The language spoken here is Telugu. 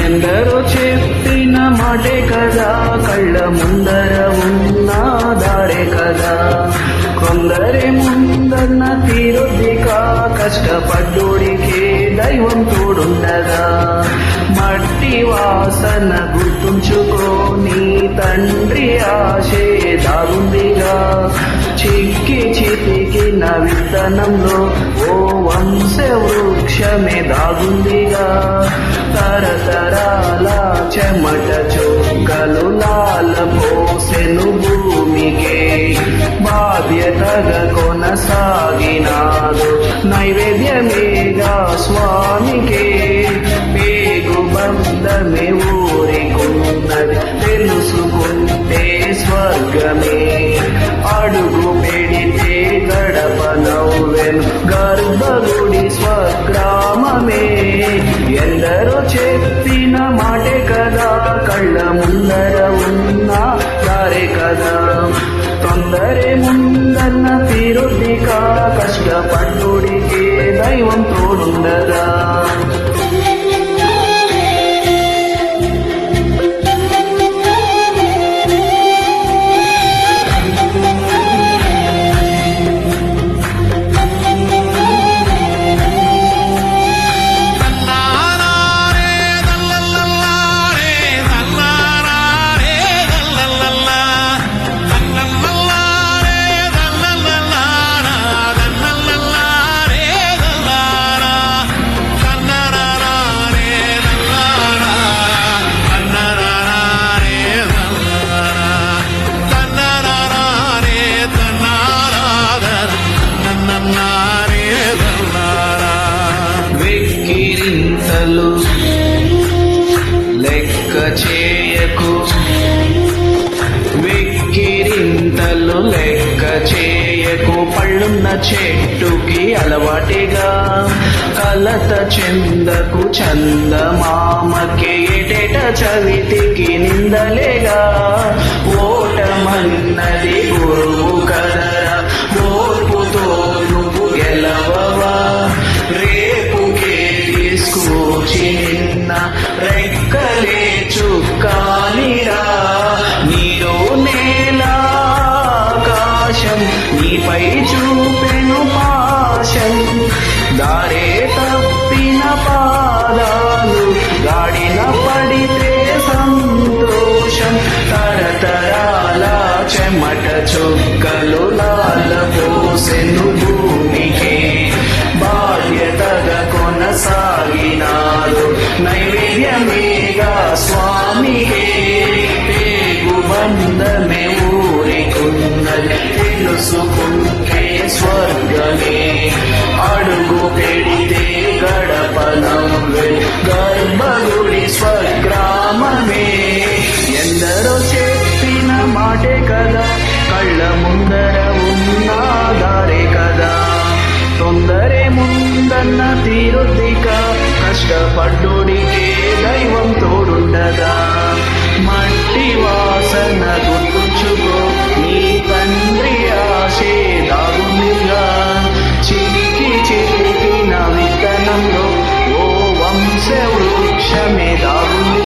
ఎందరో చెప్పిన మాటే కదా, కళ్ళ ముందర ఉన్న దారే కదా. కొందరే ముందన్న తీరొద్దికా, కష్టపడ్డోడికే దైవం తోడుండగా. మట్టి వాసన గుర్తుంచుకో, నీ తండ్రి ఆశే దాగుందిగా. చిక్కి చితికిన విత్తనంలో ఓ వంశ వృక్షమే దాగుందిగా. తరతరాల చెమట చుక్కలు లాల పోసెను భూమికే. బాధ్యతగా కొనసాగినాడు నైవేద్యమేగా స్వామికే. పేగు బంధమే ఊరికున్నది తెలుసుకుంటే స్వర్గమే. అడుగు పెడితే గడప నవ్వెను గర్భగుడి స్వగ్రామమే. ఎందరో చెప్పిన మాటే కదా, కళ్ళ ముందర ఉన్న దారే కదా. తొందరే ముందన్న తీరొద్దికా, కష్టపడ్డోడికే దైవం తోడుండగా. వెక్కిరింతలు లెక్క చేయకు, వెక్కిరింతలు లెక్క చేయకు. పళ్ళున్న చెట్టుకి అలవాటిగా కలత చెందకు. చందమామకి ఏటేట చవితికి నిందలేగా. ఓటమన్నది గురువు కదరా, ఓర్పుతో నువ్వు గెలవవా. కూర్చి నిన్న రెక్కలే చుక్కానిరా. నీరు నేల ఆకాశం నీపై చూపెను పాశం. దారే తప్పిన పాదాలు గాడిన పడితే సంతోషం. తరతరాల చెమట చుక్కలు లాల పోసెను భూమికే. బాధ్యతగా కొనసాగినాడు నైవేద్యమేగా స్వామికే. పేగు బంధమే ఊరికున్నది తెలుసుకుంటే స్వర్గమే. అడుగు పెడితే గడప నవ్వే గర్భగుడి స్వగ్రామమే. ఎందరో చెప్పిన మాటే కదా, కళ్ళ ముందర ఉన్న దారే కదా. తొందరే ముందన్న తీరొద్దికా, కష్టపడ్డోడికే దైవం తోడుండగా. మట్టి వాసన గుర్తు